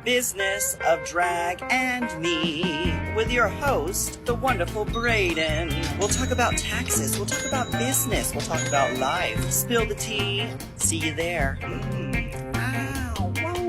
Business of Drag and Me with your host, the wonderful Braden. We'll talk about taxes, we'll talk about business, we'll talk about life. Spill the tea. See you there. Ow, whoa.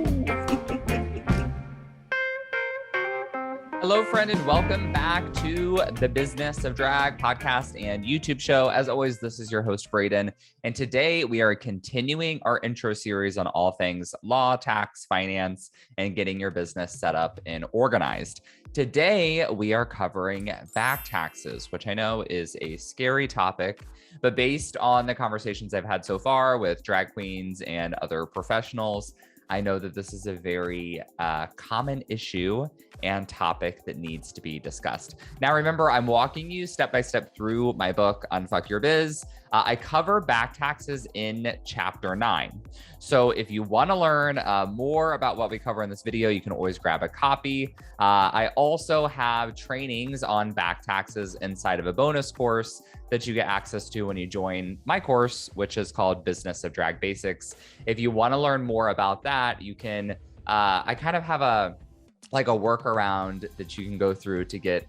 Hello, friend, and welcome back to the Business of Drag podcast and YouTube show. As always, this is your host, Braden, and today we are continuing our intro series on all things law, tax, finance, and getting your business set up and organized. Today, we are covering back taxes, which I know is a scary topic, but based on the conversations I've had so far with drag queens and other professionals, I know that this is a very common issue and topic that needs to be discussed. Now, remember, I'm walking you step by step through my book, Unfuck Your Biz. I cover back taxes in chapter 9. So if you want to learn more about what we cover in this video, you can always grab a copy. I also have trainings on back taxes inside of a bonus course that you get access to when you join my course, which is called Business of Drag Basics. If you want to learn more about that, you can, I kind of have a workaround that you can go through to get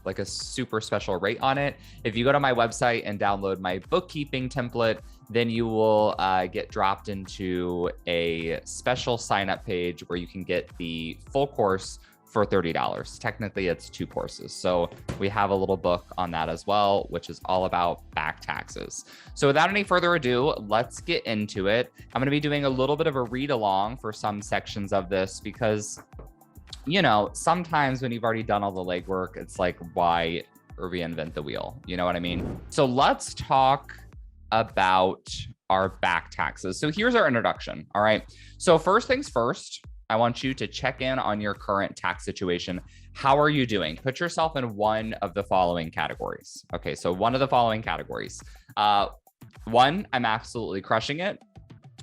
like a super special rate on it. If you go to my website and download my bookkeeping template, then you will get dropped into a special sign-up page where you can get the full course for $30. Technically, it's 2 courses. So we have a little book on that as well, which is all about back taxes. So without any further ado, let's get into it. I'm going to be doing a little bit of a read along for some sections of this because, you know, sometimes when you've already done all the legwork, it's like, why reinvent the wheel? You know what I mean? So let's talk about our back taxes. So here's our introduction. All right. So first things first, I want you to check in on your current tax situation. How are you doing? Put yourself in one of the following categories. Okay, so one of the following categories. 1, I'm absolutely crushing it.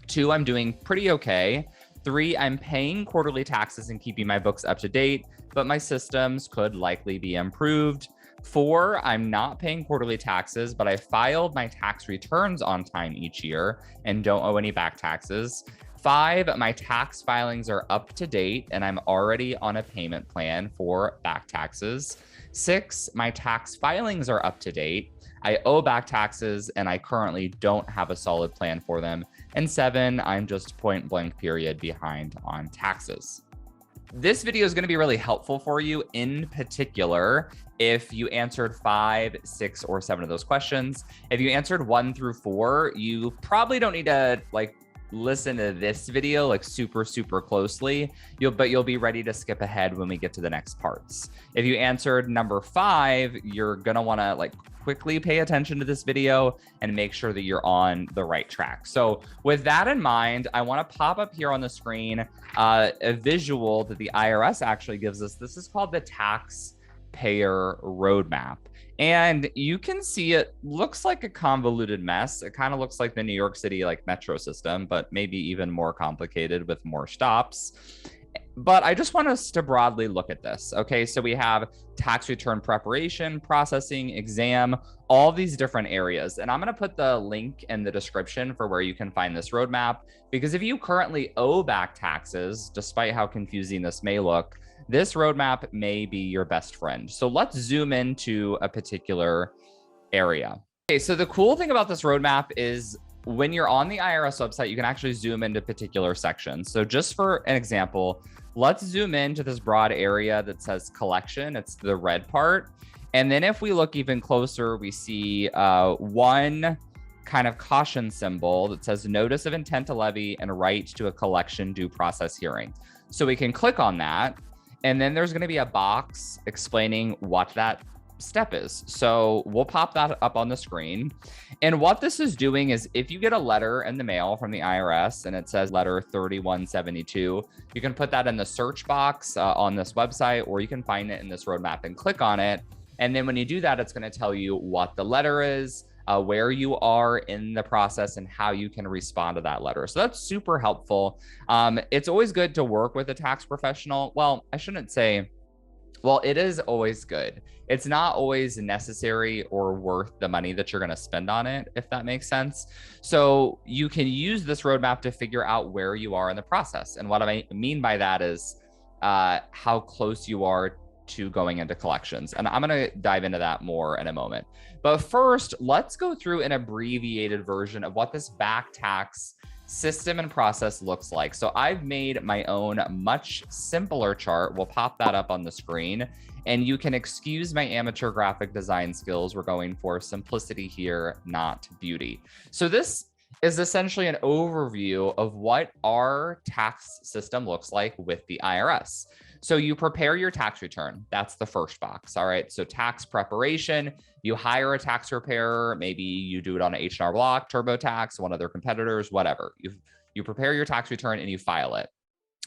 2, I'm doing pretty okay. 3, I'm paying quarterly taxes and keeping my books up to date, but my systems could likely be improved. 4, I'm not paying quarterly taxes, but I filed my tax returns on time each year and don't owe any back taxes. 5, my tax filings are up to date and I'm already on a payment plan for back taxes. 6, my tax filings are up to date. I owe back taxes and I currently don't have a solid plan for them. And 7, I'm just point blank period behind on taxes. This video is going to be really helpful for you, in particular if you answered 5, 6, or 7 of those questions. If you answered 1 through 4, you probably don't need to listen to this video super closely. But you'll be ready to skip ahead when we get to the next parts. If you answered number 5, you're gonna want to quickly pay attention to this video and make sure that you're on the right track. So with that in mind, I want to pop up here on the screen a visual that the IRS actually gives us. This is called the Taxpayer Roadmap. And you can see it looks like a convoluted mess. It kind of looks like the New York City metro system, but maybe even more complicated with more stops. But I just want us to broadly look at this. Okay, so we have tax return preparation, processing, exam, all these different areas. And I'm going to put the link in the description for where you can find this roadmap, because if you currently owe back taxes, despite how confusing this may look, this roadmap may be your best friend. So let's zoom into a particular area. Okay, so the cool thing about this roadmap is when you're on the IRS website, you can actually zoom into particular sections. So just for an example, let's zoom into this broad area that says collection. It's the red part. And then if we look even closer, we see one kind of caution symbol that says notice of intent to levy and right to a collection due process hearing. So we can click on that. And then there's going to be a box explaining what that step is. So we'll pop that up on the screen. And what this is doing is if you get a letter in the mail from the IRS and it says letter 3172, you can put that in the search box on this website, or you can find it in this roadmap and click on it. And then when you do that, it's going to tell you what the letter is, where you are in the process, and how you can respond to that letter. So that's super helpful. It's always good to work with a tax professional. Well, I shouldn't say Well, it is always good. It's not always necessary or worth the money that you're going to spend on it, if that makes sense. So you can use this roadmap to figure out where you are in the process. And what I mean by that is how close you are to going into collections. And I'm going to dive into that more in a moment. But first, let's go through an abbreviated version of what this back tax system and process looks like. So I've made my own much simpler chart. We'll pop that up on the screen, and you can excuse my amateur graphic design skills. We're going for simplicity here, not beauty. So this is essentially an overview of what our tax system looks like with the IRS. So you prepare your tax return. That's the first box. All right. So tax preparation, you hire a tax preparer. Maybe you do it on H&R Block, TurboTax, one of their competitors, whatever. You prepare your tax return and you file it.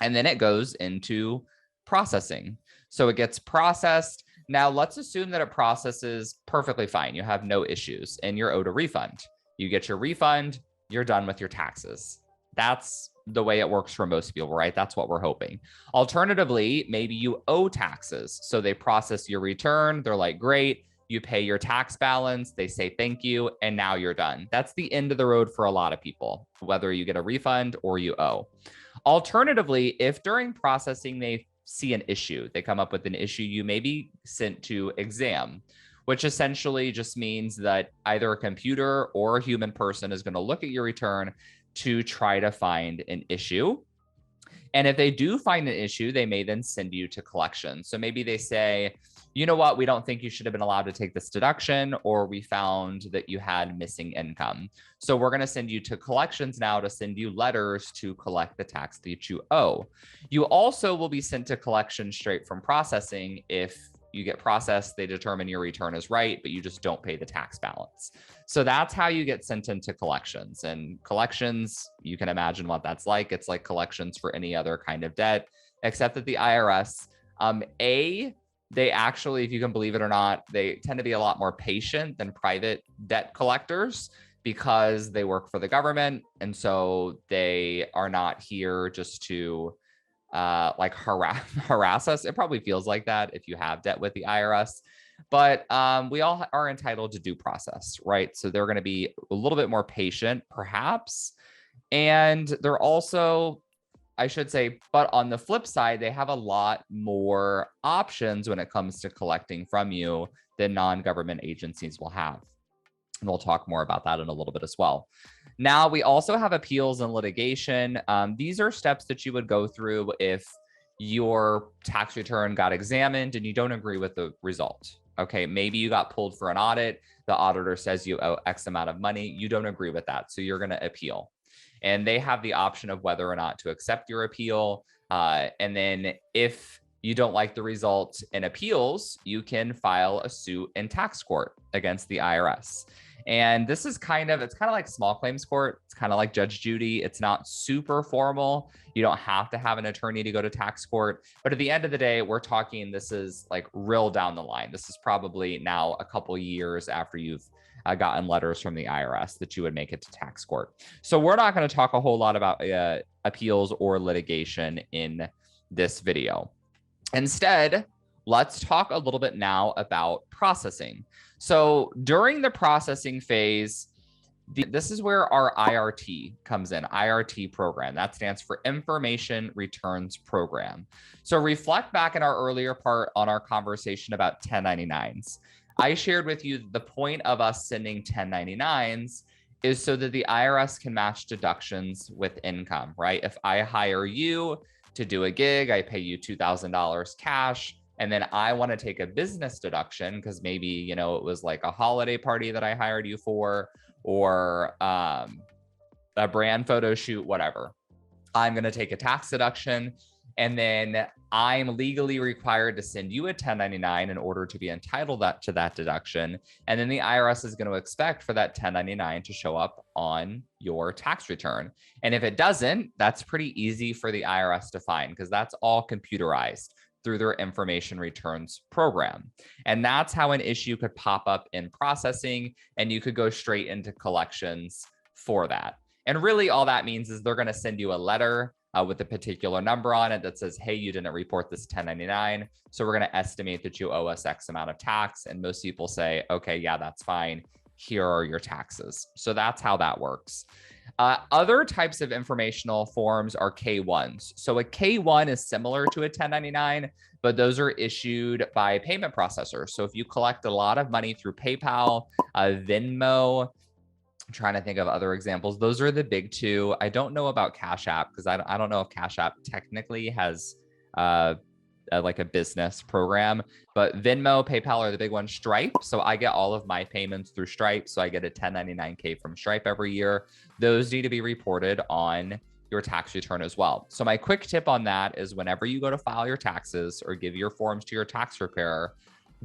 And then it goes into processing. So it gets processed. Now let's assume that it processes perfectly fine. You have no issues and you're owed a refund. You get your refund, you're done with your taxes. That's the way it works for most people, right? That's what we're hoping. Alternatively, maybe you owe taxes. So they process your return. They're like, great, you pay your tax balance. They say thank you, and now you're done. That's the end of the road for a lot of people, whether you get a refund or you owe. Alternatively, if during processing they see an issue, they come up with an issue, you may be sent to exam, which essentially just means that either a computer or a human person is going to look at your return to try to find an issue. And if they do find an issue, they may then send you to collections. So maybe they say, you know what, we don't think you should have been allowed to take this deduction, or we found that you had missing income. So we're going to send you to collections now to send you letters to collect the tax that you owe. You also will be sent to collections straight from processing if you get processed, they determine your return is right, but you just don't pay the tax balance. So that's how you get sent into collections. And collections, you can imagine what that's like. It's like collections for any other kind of debt, except that the IRS, they actually, if you can believe it or not, they tend to be a lot more patient than private debt collectors because they work for the government. And so they are not here just to like harass us. It probably feels like that if you have debt with the IRS, but we all are entitled to due process, right? So they're going to be a little bit more patient, perhaps. And they're also, I should say, but on the flip side, they have a lot more options when it comes to collecting from you than non-government agencies will have. And we'll talk more about that in a little bit as well. Now, we also have appeals and litigation. These are steps that you would go through if your tax return got examined and you don't agree with the result. Okay, maybe you got pulled for an audit. The auditor says you owe X amount of money. You don't agree with that. So you're going to appeal. And they have the option of whether or not to accept your appeal. And then if you don't like the result in appeals, you can file a suit in tax court against the IRS. And this is it's kind of like small claims court. It's kind of like Judge Judy. It's not super formal. You don't have to have an attorney to go to tax court. But at the end of the day, we're talking, this is like real down the line. This is probably now a couple years after you've gotten letters from the IRS that you would make it to tax court. So we're not going to talk a whole lot about appeals or litigation in this video. Instead, let's talk a little bit now about processing. So during the processing phase, this is where our IRT comes in, IRT program. That stands for Information Returns Program. So reflect back in our earlier part on our conversation about 1099s. I shared with you the point of us sending 1099s is so that the IRS can match deductions with income, right? If I hire you to do a gig, I pay you $2,000 cash, and then I want to take a business deduction because maybe, you know, it was like a holiday party that I hired you for, or a brand photo shoot, whatever. I'm going to take a tax deduction, and then I'm legally required to send you a 1099 in order to be entitled to that deduction. And then the IRS is going to expect for that 1099 to show up on your tax return. And if it doesn't, that's pretty easy for the IRS to find because that's all computerized through their information returns program. And that's how an issue could pop up in processing, and you could go straight into collections for that. And really all that means is they're going to send you a letter with a particular number on it that says, hey, you didn't report this 1099, so we're going to estimate that you owe us X amount of tax. And most people say, okay, yeah, that's fine. Here are your taxes. So that's how that works. Other types of informational forms are K1s. So a K1 is similar to a 1099, but those are issued by payment processors. So if you collect a lot of money through PayPal, Venmo, I'm trying to think of other examples. Those are the big two. I don't know about Cash App because I don't know if Cash App technically has like a business program, but Venmo, PayPal are the big ones. Stripe. So I get all of my payments through Stripe. So I get a 1099K from Stripe every year. Those need to be reported on your tax return as well. So my quick tip on that is whenever you go to file your taxes or give your forms to your tax preparer,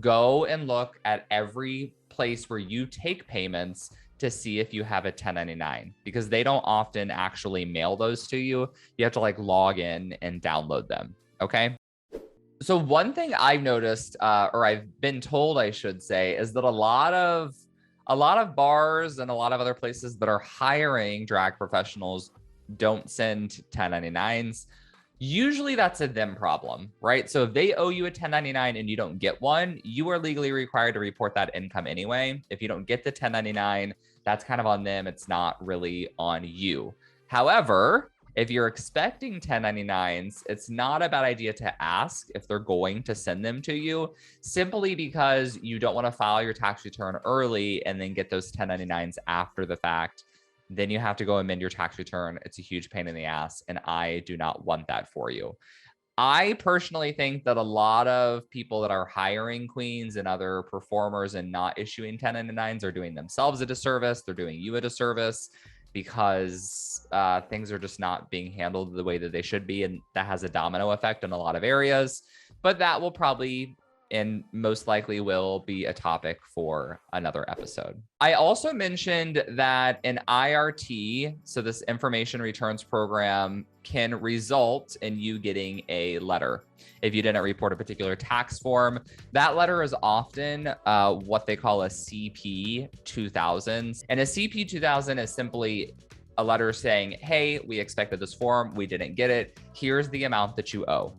go and look at every place where you take payments to see if you have a 1099, because they don't often actually mail those to you. You have to like log in and download them. Okay. So one thing I've noticed, or I've been told, I should say, is that a lot of bars and a lot of other places that are hiring drag professionals don't send 1099s. Usually that's a them problem, right? So if they owe you a 1099 and you don't get one, you are legally required to report that income anyway. If you don't get the 1099, that's kind of on them. It's not really on you. However, if you're expecting 1099s, it's not a bad idea to ask if they're going to send them to you, simply because you don't want to file your tax return early and then get those 1099s after the fact. Then you have to go amend your tax return. It's a huge pain in the ass, and I do not want that for you. I personally think that a lot of people that are hiring queens and other performers and not issuing 1099s are doing themselves a disservice. They're doing you a disservice, because things are just not being handled the way that they should be. And that has a domino effect in a lot of areas, but that will probably and most likely will be a topic for another episode. I also mentioned that an IRT, so this information returns program, can result in you getting a letter. If you didn't report a particular tax form, that letter is often what they call a CP 2000. And a CP 2000 is simply a letter saying, hey, we expected this form, we didn't get it, here's the amount that you owe.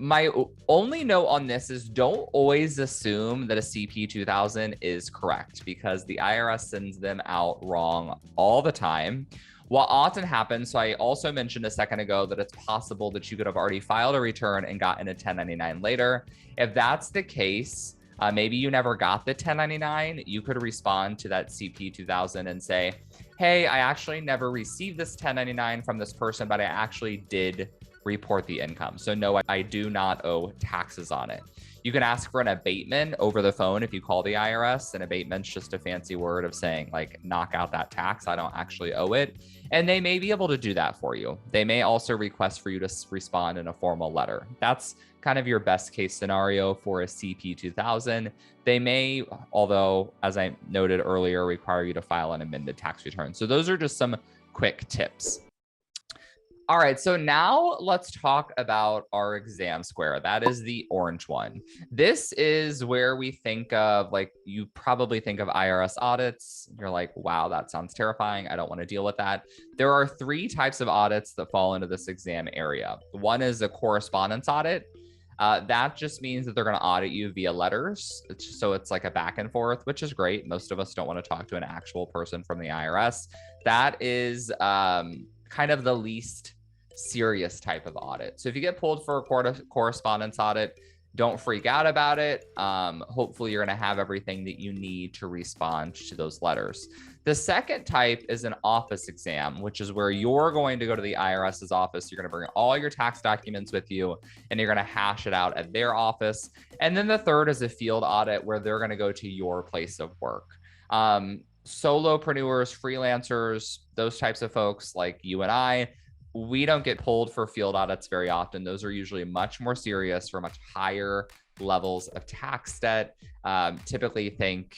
My only note on this is don't always assume that a CP 2000 is correct, because the IRS sends them out wrong all the time. What often happens, so I also mentioned a second ago that it's possible that you could have already filed a return and gotten a 1099 later. If that's the case, maybe you never got the 1099, you could respond to that CP 2000 and say, hey, I actually never received this 1099 from this person, but I actually did report the income. So no, I do not owe taxes on it. You can ask for an abatement over the phone if you call the IRS. An abatement's just a fancy word of saying, like, knock out that tax, I don't actually owe it. And they may be able to do that for you. They may also request for you to respond in a formal letter. That's kind of your best case scenario for a CP 2000. They may, although, as I noted earlier, require you to file an amended tax return. So those are just some quick tips. All right, so now let's talk about our exam square. That is the orange one. This is where we think of, like, you probably think of IRS audits. You're like, wow, that sounds terrifying. I don't want to deal with that. There are three types of audits that fall into this exam area. One is a correspondence audit. That just means that they're going to audit you via letters. So it's like a back and forth, which is great. Most of us don't want to talk to an actual person from the IRS. That is kind of the least serious type of audit. So if you get pulled for a correspondence audit, don't freak out about it. Hopefully you're going to have everything that you need to respond to those letters. The second type is an office exam, which is where you're going to go to the IRS's office. You're going to bring all your tax documents with you, and you're going to hash it out at their office. And then the third is a field audit, where they're going to go to your place of work. Solopreneurs, freelancers, those types of folks like you and I, we don't get pulled for field audits very often. Those are usually much more serious for much higher levels of tax debt. Typically think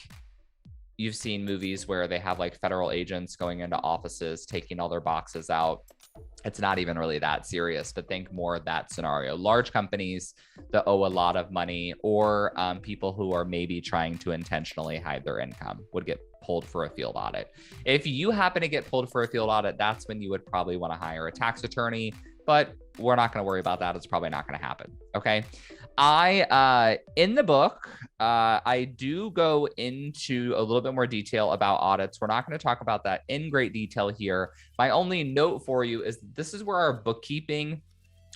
you've seen movies where they have like federal agents going into offices, taking all their boxes out. It's not even really that serious, but think more of that scenario. Large companies that owe a lot of money, or people who are maybe trying to intentionally hide their income, would get pulled for a field audit. If you happen to get pulled for a field audit, that's when you would probably want to hire a tax attorney. but we're not going to worry about that. It's probably not going to happen. Okay. In the book, I do go into a little bit more detail about audits. We're not going to talk about that in great detail here. My only note for you is this is where our bookkeeping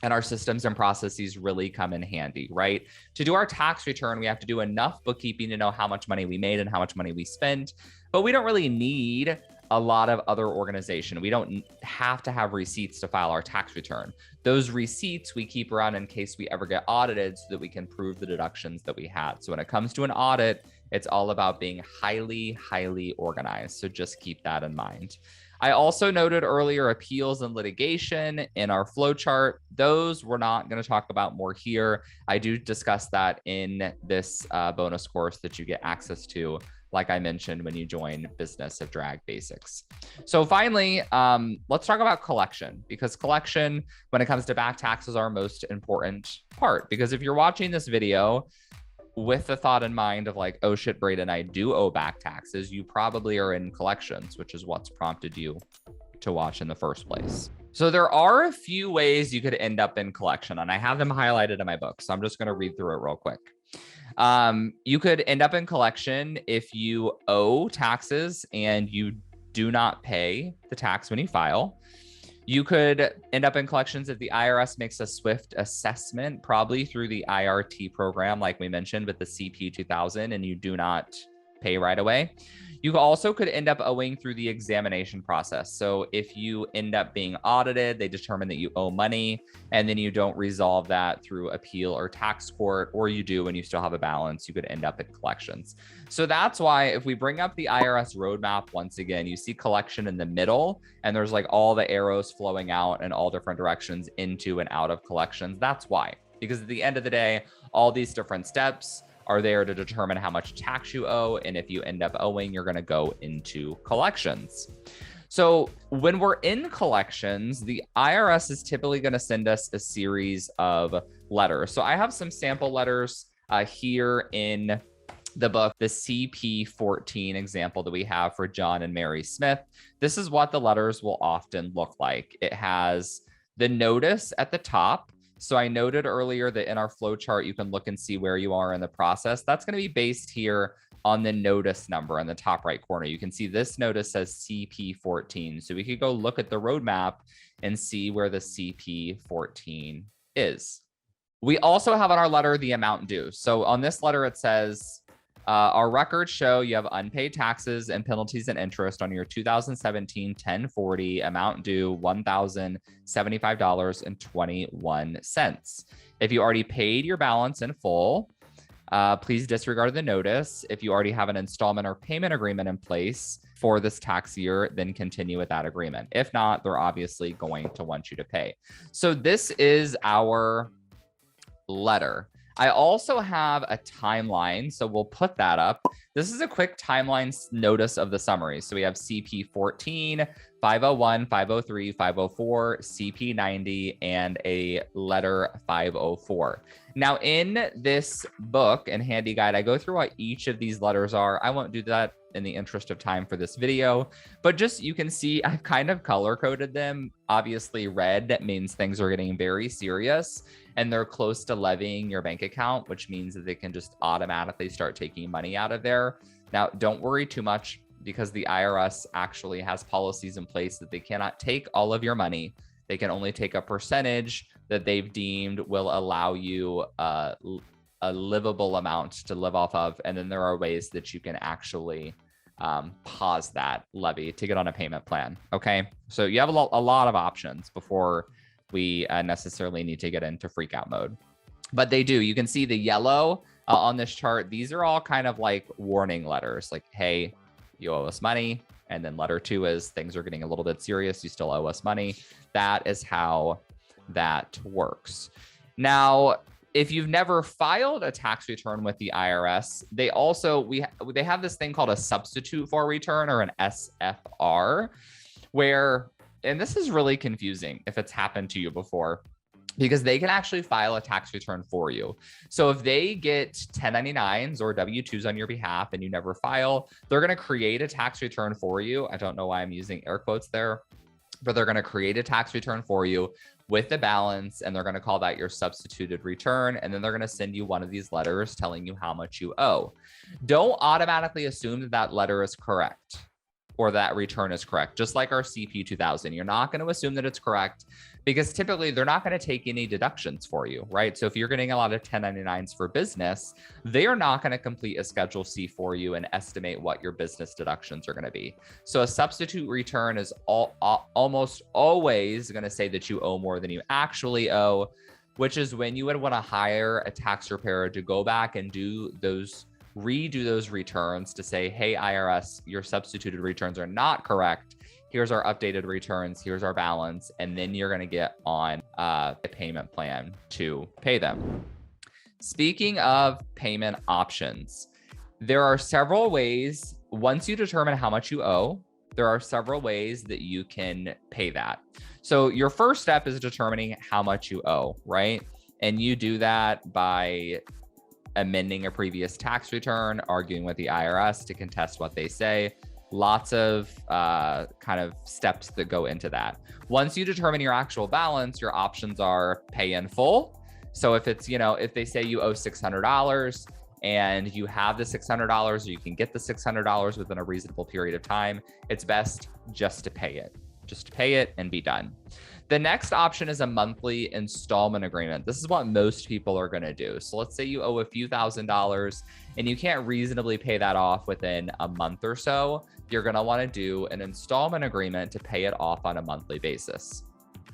and our systems and processes really come in handy, right? To do our tax return, we have to do enough bookkeeping to know how much money we made and how much money we spent, but we don't really need a lot of other organization. We don't have to have receipts to file our tax return. Those receipts we keep around in case we ever get audited so that we can prove the deductions that we had. So when it comes to an audit, it's all about being highly, highly organized. So just keep that in mind. I also noted earlier appeals and litigation in our flowchart. Those we're not going to talk about more here. I do discuss that in this bonus course that you get access to, like I mentioned, when you join Business of Drag Basics. So finally, let's talk about collection, because collection, when it comes to back taxes, is our most important part. Because if you're watching this video with the thought in mind of like, oh shit, Braden, I do owe back taxes, you probably are in collections, which is what's prompted you to watch in the first place. So there are a few ways you could end up in collection, and I have them highlighted in my book. So I'm just going to read through it real quick. You could end up in collection if you owe taxes and you do not pay the tax when you file. You could end up in collections if the IRS makes a swift assessment, probably through the IRT program, like we mentioned with the CP 2000, and you do not pay right away. You also could end up owing through the examination process. So if you end up being audited, they determine that you owe money, and then you don't resolve that through appeal or tax court, or you do and you still have a balance, you could end up in collections. So that's why if we bring up the IRS roadmap, once again, you see collection in the middle, and there's like all the arrows flowing out in all different directions into and out of collections. That's why, because at the end of the day, all these different steps are there to determine how much tax you owe. And if you end up owing, you're going to go into collections. So when we're in collections, the IRS is typically going to send us a series of letters. So I have some sample letters here in the book, the CP14 example that we have for John and Mary Smith. This is what the letters will often look like. It has the notice at the top. So I noted earlier that in our flow chart, you can look and see where you are in the process. That's going to be based here on the notice number in the top right corner. You can see this notice says CP14. So we could go look at the roadmap and see where the CP14 is. We also have on our letter the amount due. So on this letter, it says, our records show you have unpaid taxes and penalties and interest on your 2017 1040 amount due $1,075.21. If you already paid your balance in full, please disregard the notice. If you already have an installment or payment agreement in place for this tax year, then continue with that agreement. If not, they're obviously going to want you to pay. So this is our letter. I also have a timeline, so we'll put that up. This is a quick timeline notice of the summary. So we have CP14, 501, 503, 504, CP90, and a letter 504. Now in this book and handy guide, I go through what each of these letters are. I won't do that in the interest of time for this video, but just you can see I've kind of color coded them. Obviously red, that means things are getting very serious and they're close to levying your bank account, which means that they can just automatically start taking money out of there. Now, don't worry too much because the IRS actually has policies in place that they cannot take all of your money. They can only take a percentage that they've deemed will allow you a livable amount to live off of. And then there are ways that you can actually pause that levy to get on a payment plan. Okay, so you have a lot of options before we necessarily need to get into freak out mode, but they do. You can see the yellow on this chart. These are all kind of like warning letters, like, hey, you owe us money. And then letter 2 is things are getting a little bit serious. You still owe us money. That is how that works. Now, if you've never filed a tax return with the IRS, they have this thing called a substitute for return, or an SFR, where, and this is really confusing if it's happened to you before, because they can actually file a tax return for you. So if they get 1099s or W-2s on your behalf and you never file, they're going to create a tax return for you. I don't know why I'm using air quotes there, but they're going to create a tax return for you with the balance, and they're going to call that your substituted return. And then they're going to send you one of these letters telling you how much you owe. Don't automatically assume that that letter is correct or that return is correct. Just like our CP 2000, you're not going to assume that it's correct because typically they're not going to take any deductions for you, right? So if you're getting a lot of 1099s for business, they are not going to complete a Schedule C for you and estimate what your business deductions are going to be. So a substitute return is almost always going to say that you owe more than you actually owe, which is when you would want to hire a tax preparer to go back and redo those returns to say, hey, IRS, your substituted returns are not correct. Here's our updated returns. Here's our balance. And then you're going to get on a payment plan to pay them. Speaking of payment options, there are several ways. Once you determine how much you owe, there are several ways that you can pay that. So your first step is determining how much you owe, right? And you do that by amending a previous tax return, arguing with the IRS to contest what they say. Lots of kind of steps that go into that. Once you determine your actual balance, your options are pay in full. So if it's, if they say you owe $600 and you have the $600 or you can get the $600 within a reasonable period of time, it's best just to pay it and be done. The next option is a monthly installment agreement. This is what most people are going to do. So let's say you owe a few $1,000s and you can't reasonably pay that off within a month or so. You're going to want to do an installment agreement to pay it off on a monthly basis.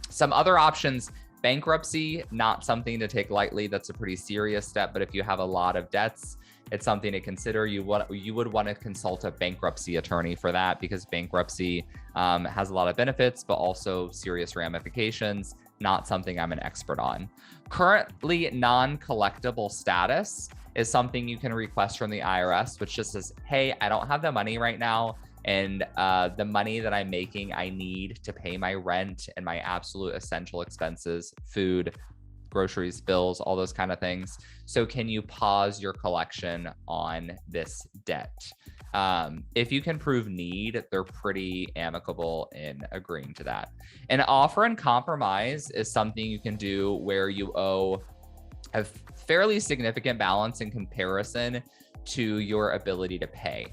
Some other options, bankruptcy, not something to take lightly. That's a pretty serious step, but if you have a lot of debts, it's something to consider. You would want to consult a bankruptcy attorney for that because bankruptcy has a lot of benefits, but also serious ramifications. Not something I'm an expert on. Currently, non-collectible status is something you can request from the IRS, which just says, hey, I don't have the money right now. And the money that I'm making, I need to pay my rent and my absolute essential expenses, food, groceries, bills, all those kind of things. So can you pause your collection on this debt? If you can prove need, they're pretty amicable in agreeing to that. An offer and compromise is something you can do where you owe a fairly significant balance in comparison to your ability to pay.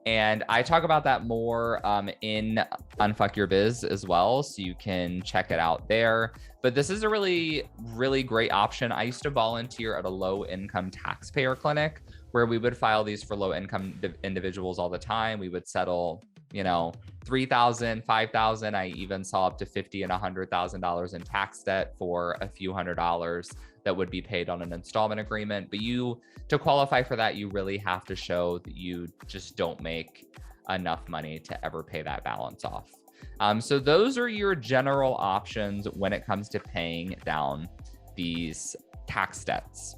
And I talk about that more in Unfuck Your Biz as well, so you can check it out there. But this is a really, really great option. I used to volunteer at a low-income taxpayer clinic where we would file these for low-income individuals all the time. We would settle, $3,000, $5,000. I even saw up to $50,000 and $100,000 in tax debt for a few $100s that would be paid on an installment agreement. But to qualify for that, you really have to show that you just don't make enough money to ever pay that balance off. So those are your general options when it comes to paying down these tax debts.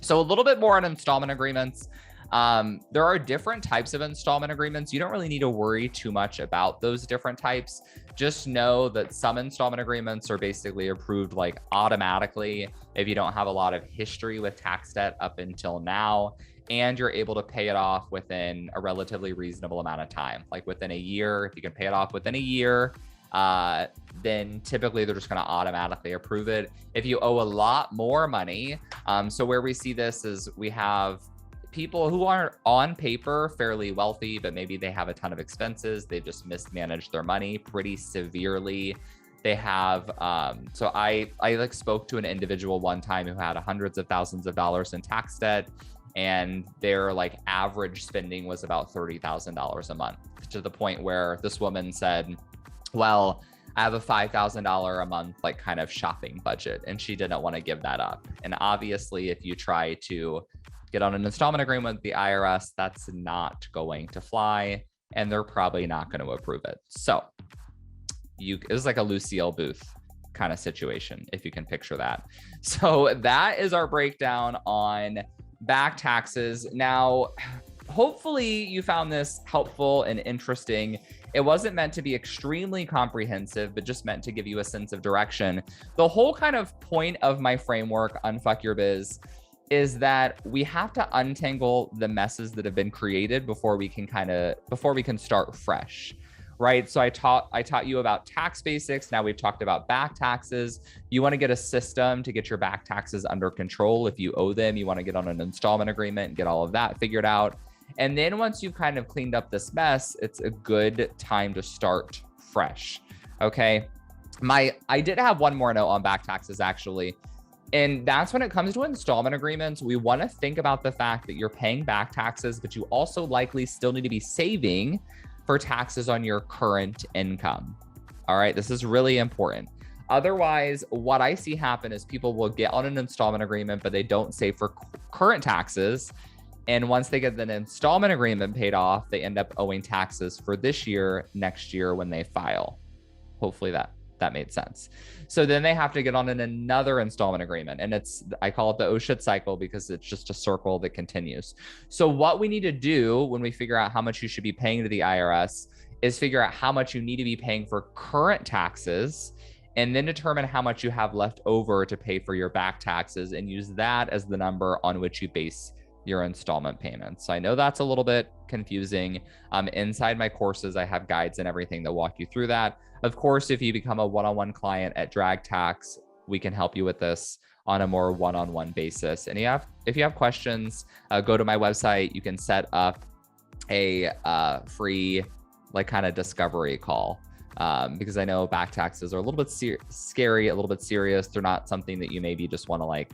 So a little bit more on installment agreements. There are different types of installment agreements. You don't really need to worry too much about those different types. Just know that some installment agreements are basically approved like automatically if you don't have a lot of history with tax debt up until now, and you're able to pay it off within a relatively reasonable amount of time, like within a year. If you can pay it off within a year, then typically they're just going to automatically approve it. If you owe a lot more money, so where we see this is we have people who are on paper fairly wealthy, but maybe they have a ton of expenses. They've just mismanaged their money pretty severely. They have, so I spoke to an individual one time who had hundreds of thousands of dollars in tax debt, and their average spending was about $30,000 a month, to the point where this woman said, well, I have a $5,000 a month kind of shopping budget, and she didn't want to give that up. And obviously, if you try to get on an installment agreement with the IRS, that's not going to fly, and they're probably not going to approve it. So it was like a Lucille Booth kind of situation, if you can picture that. So that is our breakdown on back taxes. Now, hopefully you found this helpful and interesting. It wasn't meant to be extremely comprehensive, but just meant to give you a sense of direction. The whole kind of point of my framework, Unfuck Your Biz, is that we have to untangle the messes that have been created before we can start fresh. right? So I taught you about tax basics. Now we've talked about back taxes. You want to get a system to get your back taxes under control. If you owe them, you want to get on an installment agreement and get all of that figured out. And then once you've kind of cleaned up this mess, it's a good time to start fresh. Okay. I did have one more note on back taxes actually. And that's when it comes to installment agreements, we want to think about the fact that you're paying back taxes, but you also likely still need to be saving for taxes on your current income. All right, this is really important. Otherwise, what I see happen is people will get on an installment agreement, but they don't save for current taxes. And once they get the installment agreement paid off, they end up owing taxes for this year, next year when they file. Hopefully that made sense. So then they have to get on another installment agreement. And I call it the 𝗗𝗜𝗦𝗖𝗟𝗔𝗜𝗠𝗘𝗥𝗦 cycle because it's just a circle that continues. So what we need to do when we figure out how much you should be paying to the IRS is figure out how much you need to be paying for current taxes, and then determine how much you have left over to pay for your back taxes and use that as the number on which you base your installment payments. So I know that's a little bit confusing. Inside my courses, I have guides and everything that walk you through that. Of course, if you become a one-on-one client at Drag Tax, we can help you with this on a more one-on-one basis. And if you have questions, go to my website. You can set up a free kind of discovery call because I know back taxes are a little bit scary, a little bit serious. They're not something that you maybe just want to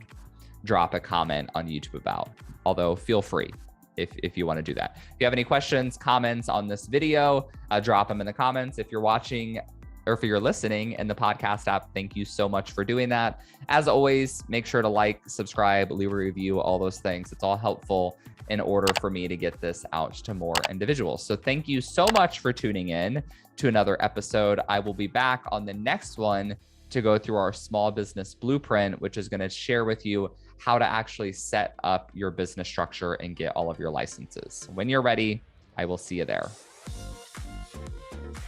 drop a comment on YouTube about, although feel free if you want to do that. If you have any questions, comments on this video, drop them in the comments. If you're watching or if you're listening in the podcast app, thank you so much for doing that. As always, make sure to like, subscribe, leave a review, all those things. It's all helpful in order for me to get this out to more individuals. So thank you so much for tuning in to another episode. I will be back on the next one to go through our small business blueprint, which is going to share with you how to actually set up your business structure and get all of your licenses. When you're ready, I will see you there.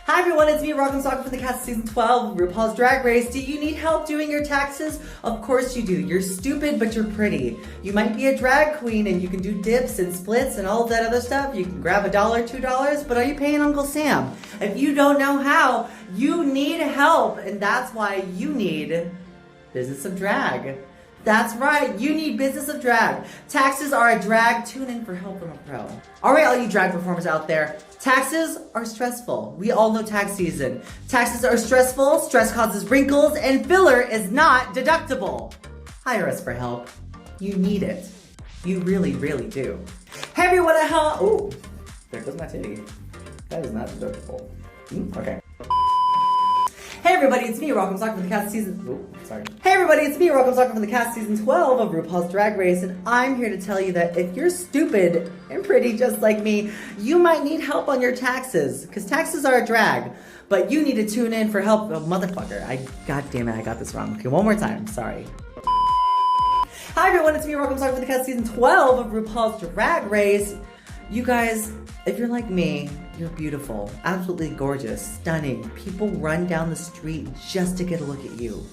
Hi everyone, it's me, 𝗗𝗜𝗦𝗖𝗟𝗔𝗜𝗠𝗘𝗥𝗦 season 12, RuPaul's Drag Race. Do you need help doing your taxes? Of course you do. You're stupid, but you're pretty. You might be a drag queen and you can do dips and splits and all of that other stuff. You can grab $1, $2, but are you paying Uncle Sam? If you don't know how, you need help, and that's why you need Business of Drag. That's right, you need Business of Drag. Taxes are a drag. Tune in for help from a pro. All right, all you drag performers out there, taxes are stressful. We all know tax season. Taxes are stressful, stress causes wrinkles, and filler is not deductible. Hire us for help. You need it. You really, really do. Hey everyone at home. Oh, there goes my titty. That is not deductible. Okay. Hey everybody, it's me, 𝗗𝗜𝗦𝗖𝗟𝗏 from the cast season. Hey everybody, it's me, 𝗗𝗜𝗦𝗖𝗟𝗏 from the cast season 12 of RuPaul's Drag Race, and I'm here to tell you that if you're stupid and pretty just like me, you might need help on your taxes, because taxes are a drag. But you need to tune in for help. Oh, motherfucker! God damn it, I got this wrong. Okay, one more time. Sorry. Hi everyone, it's me, 𝗗𝗜𝗦𝗖𝗟𝗏 from the cast season 12 of RuPaul's Drag Race. You guys, if you're like me, you're beautiful, absolutely gorgeous, stunning. People run down the street just to get a look at you.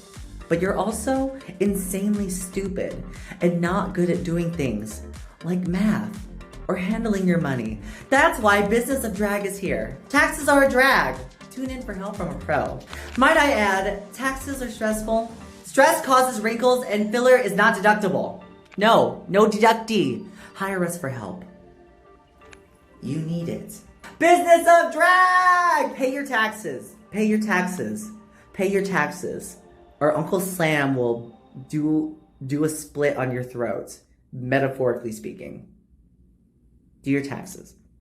But you're also insanely stupid and not good at doing things like math or handling your money. That's why Business of Drag is here. Taxes are a drag. Tune in for help from a pro. Might I add, taxes are stressful. Stress causes wrinkles and filler is not deductible. No deductee. Hire us for help. You need it. Business of Drag! Pay your taxes. Pay your taxes. Pay your taxes. Or Uncle Sam will do a split on your throat, metaphorically speaking. Do your taxes.